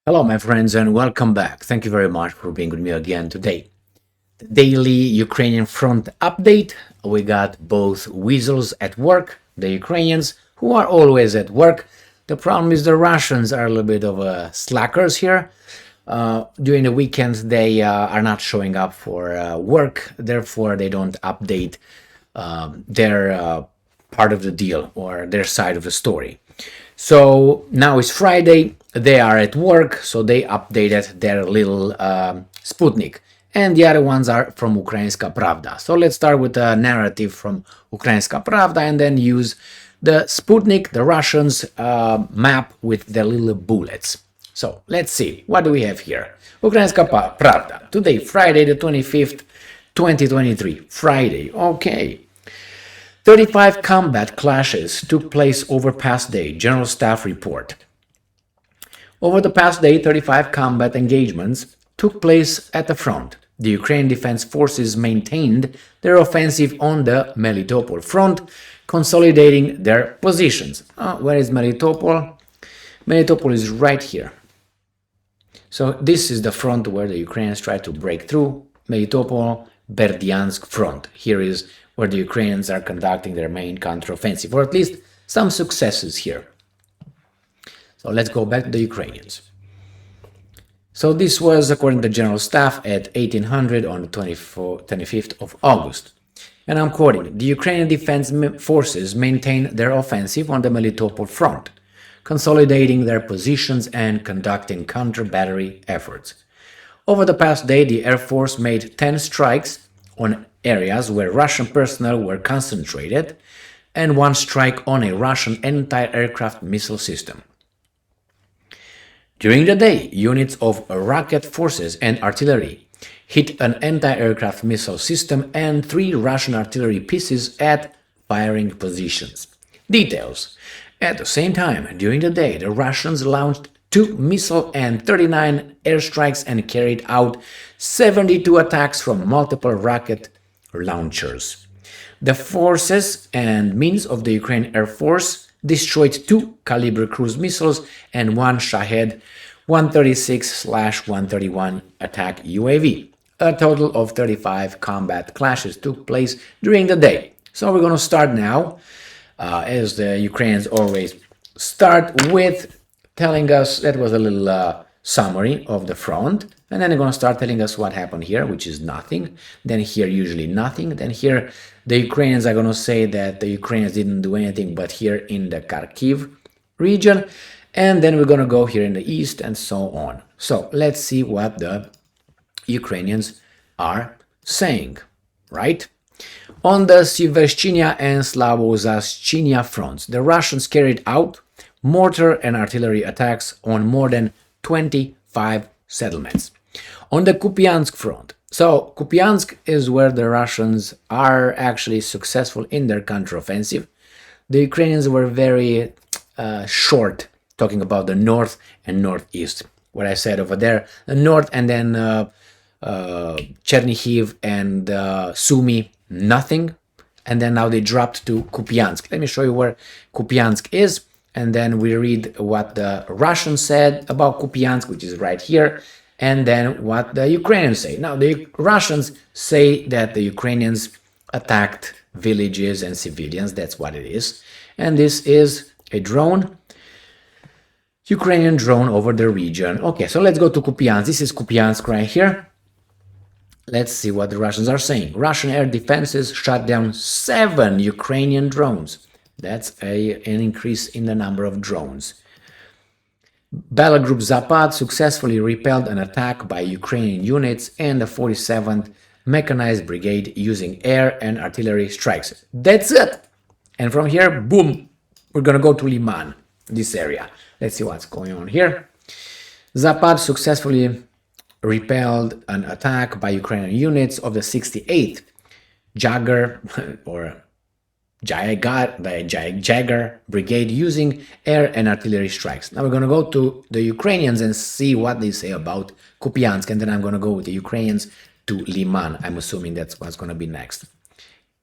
Hello, my friends, and welcome back. Thank you very much for being with me again today. The daily Ukrainian front update. We got both weasels at work, the Ukrainians, who are always at work. The problem is the Russians are a little bit of slackers here. During the weekends, they are not showing up for work, therefore, they don't update their part of the deal or their side of the story. So now it's Friday, they are at work, so they updated their little Sputnik. And the other ones are from Ukrainska Pravda. So let's start with a narrative from Ukrainska Pravda and then use the Sputnik, the Russians map with the little bullets. So let's see, what do we have here? Ukrainska Pravda, today, Friday the 25th, 2023, Friday, okay. 35 combat clashes took place over past day, General Staff report. Over the past day, 35 combat engagements took place at the front. The Ukrainian Defense Forces maintained their offensive on the Melitopol front, consolidating their positions. Where is Melitopol? Melitopol is right here. So this is the front where the Ukrainians tried to break through. Melitopol, Berdyansk front. Here is where the Ukrainians are conducting their main counteroffensive, or at least some successes here. So let's go back to the Ukrainians. So this was, according to the General Staff, at 1800 on the 25th of August. And I'm quoting, the Ukrainian Defense Forces maintained their offensive on the Melitopol front, consolidating their positions and conducting counter-battery efforts. Over the past day, the Air Force made 10 strikes on areas where Russian personnel were concentrated, and one strike on a Russian anti-aircraft missile system. During the day, units of rocket forces and artillery hit an anti-aircraft missile system and 3 Russian artillery pieces at firing positions. Details. At the same time, during the day, the Russians launched 2 missile and 39 airstrikes and carried out 72 attacks from multiple rocket launchers. The forces and means of the Ukrainian Air Force destroyed 2 Caliber cruise missiles and 1 Shahed 136/131 attack UAV. A total of 35 combat clashes took place during the day. So we're going to start now, as the Ukrainians always start with telling us, that was a little summary of the front, and then they're going to start telling us what happened here, which is nothing. Then here, usually nothing. Then here, the Ukrainians are going to say that the Ukrainians didn't do anything but here in the Kharkiv region. And then we're going to go here in the east and so on. So let's see what the Ukrainians are saying, right? On the Siveshchinya and Slavozashchinya fronts, the Russians carried out mortar and artillery attacks on more than 25 settlements. On the Kupiansk front, so Kupiansk is where the Russians are actually successful in their counteroffensive. The Ukrainians were very short talking about the north and northeast. What I said over there, the north and then Chernihiv and Sumy, nothing. And then now they dropped to Kupiansk. Let me show you where Kupiansk is. And then we read what the Russians said about Kupiansk, which is right here, and then what the Ukrainians say. Now, the Russians say that the Ukrainians attacked villages and civilians. That's what it is. And this is a drone, Ukrainian drone over the region. Okay, so let's go to Kupiansk. This is Kupiansk right here. Let's see what the Russians are saying. Russian air defenses shot down 7 Ukrainian drones. That's an increase in the number of drones. Battle Group Zapad successfully repelled an attack by Ukrainian units and the 47th Mechanized Brigade using air and artillery strikes. That's it! And from here, boom, we're going to go to Liman, this area. Let's see what's going on here. Zapad successfully repelled an attack by Ukrainian units of the 68th Jagger or Jagger Brigade using air and artillery strikes. Now we're going to go to the Ukrainians and see what they say about Kupiansk, and then I'm going to go with the Ukrainians to Liman. I'm assuming that's what's going to be next.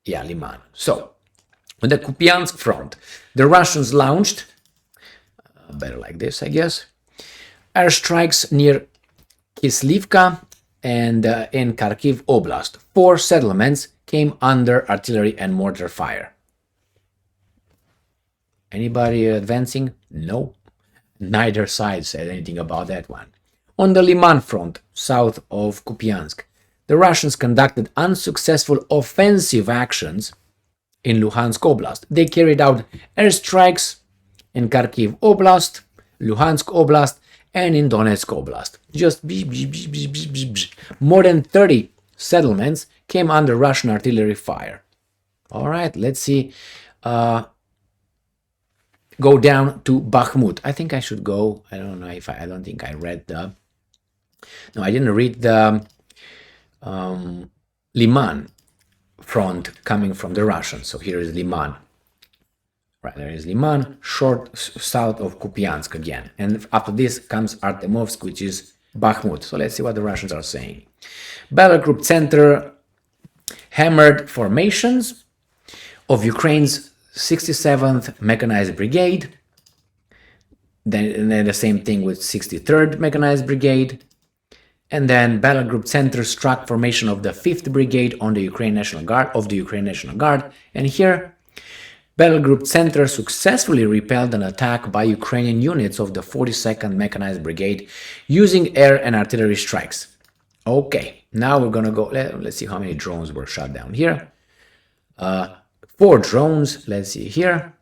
Yeah, Liman. So, on the Kupiansk front, the Russians launched, better like this, I guess, airstrikes near Kislivka and in Kharkiv Oblast. 4 settlements came under artillery and mortar fire. Anybody advancing? No. Neither side said anything about that one. On the Liman front, south of Kupiansk, the Russians conducted unsuccessful offensive actions in Luhansk Oblast. They carried out airstrikes in Kharkiv Oblast, Luhansk Oblast, and in Donetsk Oblast. Just more than 30 settlements came under Russian artillery fire. All right, let's see. Go down to Bakhmut. I think I should go. I don't know if I don't think I read the. No, I didn't read the Liman front coming from the Russians. So here is Liman. Right, there is Liman, short south of Kupiansk again. And after this comes Artemovsk, which is Bakhmut. So let's see what the Russians are saying. Battle Group Center hammered formations of Ukraine's 67th Mechanized Brigade. Then the same thing with 63rd Mechanized Brigade. And then Battle Group Center struck formation of the 5th Brigade on the Ukrainian National Guard, And here, Battle Group Center successfully repelled an attack by Ukrainian units of the 42nd Mechanized Brigade using air and artillery strikes. Okay, now we're gonna go. Let's see how many drones were shot down here. 4 drones. Let's see here.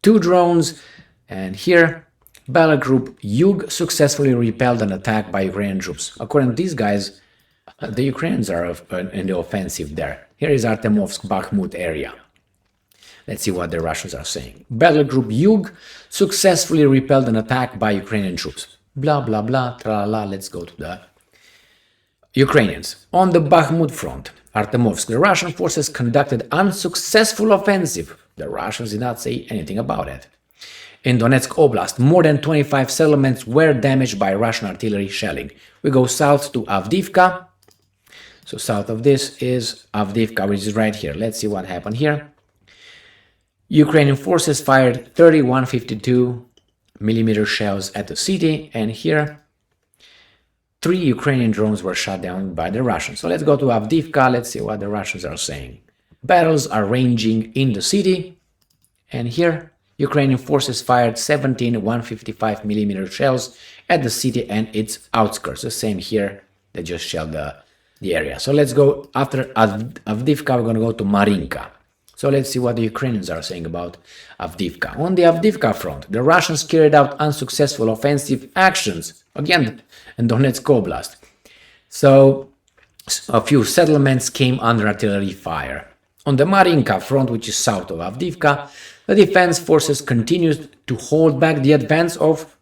2 drones, and here. Battle Group Yug successfully repelled an attack by Ukrainian troops. According to these guys, the Ukrainians are in the offensive there. Here is Artemovsk, Bakhmut area. Let's see what the Russians are saying. Battle Group Yug successfully repelled an attack by Ukrainian troops. Blah, blah, blah, tra-la-la. Let's go to the Ukrainians. On the Bakhmut front, Artemovsk, the Russian forces conducted unsuccessful offensive. The Russians did not say anything about it. In Donetsk Oblast, more than 25 settlements were damaged by Russian artillery shelling. We go south to Avdiivka. So south of this is Avdiivka, which is right here. Let's see what happened here. Ukrainian forces fired 30 152mm shells at the city, and here 3 Ukrainian drones were shot down by the Russians. So let's go to Avdiivka. Let's see what the Russians are saying. Battles are raging in the city, and here Ukrainian forces fired 17 155mm shells at the city and its outskirts. The same here, they just shelled the area. So let's go after Avdiivka, we're going to go to Marinka. So let's see what the Ukrainians are saying about Avdiivka. On the Avdiivka front, the Russians carried out unsuccessful offensive actions, again, in Donetsk Oblast. So a few settlements came under artillery fire. On the Marinka front, which is south of Avdiivka, the defense forces continued to hold back the advance of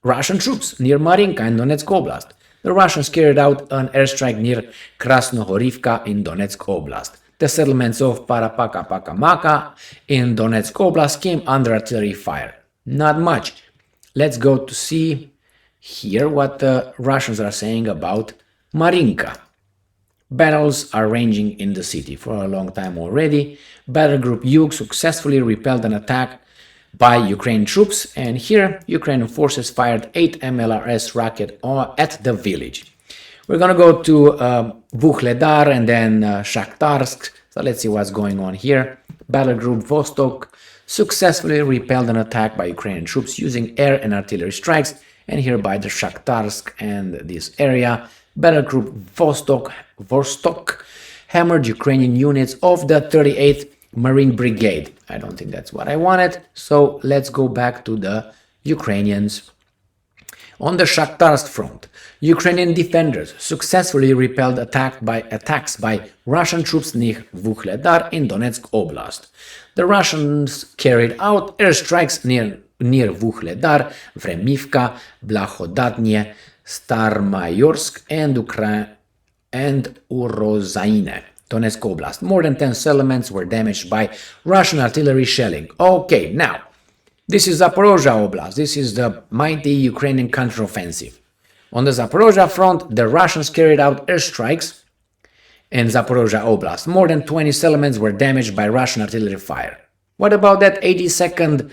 Russian troops near Marinka and Donetsk Oblast. The Russians carried out an airstrike near Krasnohorivka in Donetsk Oblast. The settlements of Parapaka-Pakamaka in Donetsk Oblast came under artillery fire. Not much. Let's go to see here what the Russians are saying about Marinka. Battles are raging in the city for a long time already. Battle Group Yug successfully repelled an attack by Ukrainian troops, and here Ukrainian forces fired 8 MLRS rockets at the village. We're gonna go to Vuhledar and then Shakhtarsk. So let's see what's going on here. Battle Group Vostok successfully repelled an attack by Ukrainian troops using air and artillery strikes, and here by the Shakhtarsk and this area. Battle Group Vostok hammered Ukrainian units of the 38th Marine Brigade. I don't think that's what I wanted, so let's go back to the Ukrainians. On the Shakhtarsk front, Ukrainian defenders successfully repelled attacks by Russian troops near Vuhledar in Donetsk Oblast. The Russians carried out airstrikes near Vuhledar, Vremivka, Blahodatnie, Starmayorsk, and Urozaine, Donetsk Oblast. More than 10 settlements were damaged by Russian artillery shelling. Okay, now, this is Zaporiia Oblast. This is the mighty Ukrainian counteroffensive. On the Zaporiia front, the Russians carried out airstrikes in Zaporiia Oblast. More than 20 settlements were damaged by Russian artillery fire. What about that 82nd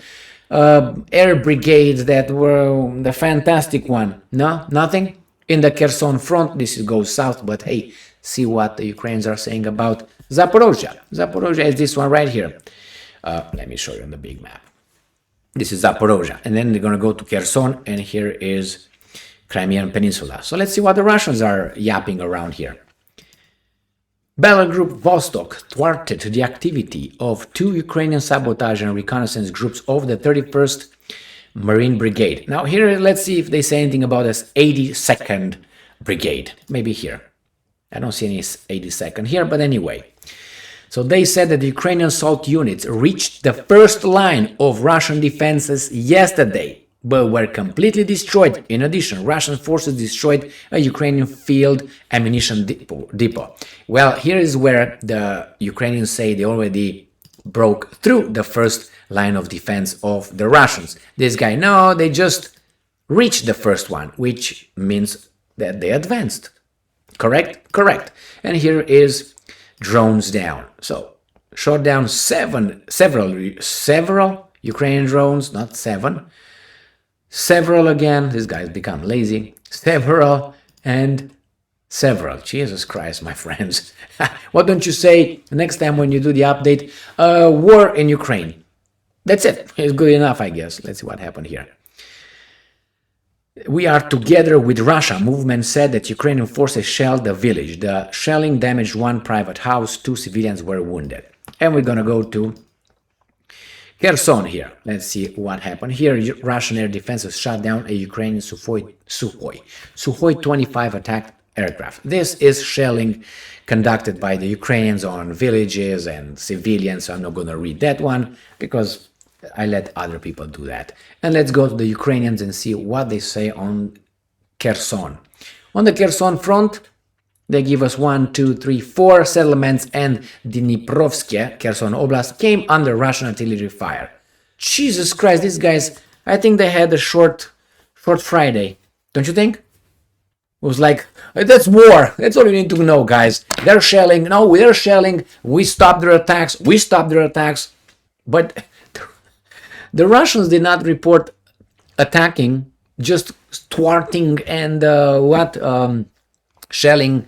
air brigades that were the fantastic one. No, nothing. In the Kherson front, this goes south, but hey, see what the Ukrainians are saying about Zaporiia. Zaporiia is this one right here. Let me show you on the big map. This is Zaporiia, and then they're going to go to Kherson, and here is Crimean Peninsula. So let's see what the Russians are yapping around here. Battle Group Vostok thwarted the activity of 2 Ukrainian sabotage and reconnaissance groups of the 31st Marine Brigade. Now here, let's see if they say anything about this 82nd Brigade. Maybe here. I don't see any 82nd here, but anyway. So they said that the Ukrainian assault units reached the first line of Russian defenses yesterday, but were completely destroyed. In addition, Russian forces destroyed a Ukrainian field ammunition depot. Well, here is where the Ukrainians say they already broke through the first line of defense of the Russians. This guy, no, they just reached the first one, which means that they advanced. Correct? Correct. And here is drones down. So, shot down several Ukrainian drones, not 7. Several again, this guy's become lazy. Several and several. Jesus Christ, my friends. What don't you say next time when you do the update? War in Ukraine. That's it. It's good enough, I guess. Let's see what happened here. We are together with Russia. Movement said that Ukrainian forces shelled the village. The shelling damaged 1 private house. 2 civilians were wounded. And we're going to go to Kherson here. Let's see what happened here. Russian air defenses shot down a Ukrainian Sukhoi 25 attack aircraft. This is shelling conducted by the Ukrainians on villages and civilians. So I'm not going to read that one because I let other people do that. And let's go to the Ukrainians and see what they say on Kherson. On the Kherson front, they give us 1, 2, 3, 4 settlements, and Dniprovsk, Kherson Oblast, came under Russian artillery fire. Jesus Christ, these guys, I think they had a short Friday. Don't you think? It was like, that's war. That's all you need to know, guys. They're shelling. No, we're shelling. We stopped their attacks. But the Russians did not report attacking, just thwarting and shelling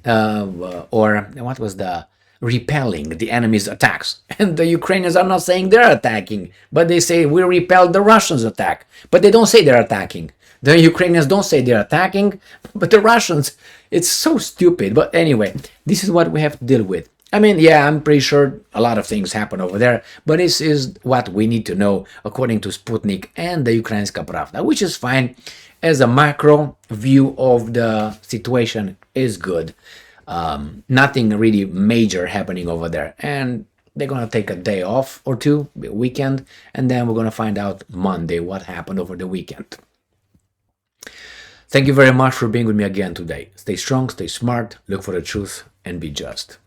or what was the repelling the enemy's attacks. And the Ukrainians are not saying they're attacking, but they say we repelled the Russians' attack. But they don't say they're attacking. The Ukrainians don't say they're attacking, but the Russians, it's so stupid. But anyway, this is what we have to deal with. I mean, yeah, I'm pretty sure a lot of things happen over there, but this is what we need to know according to Sputnik and the Ukrainska Pravda, which is fine. As a macro view of the situation is good. Nothing really major happening over there. And they're going to take a day off or 2, weekend, and then we're going to find out Monday what happened over the weekend. Thank you very much for being with me again today. Stay strong, stay smart, look for the truth, and be just.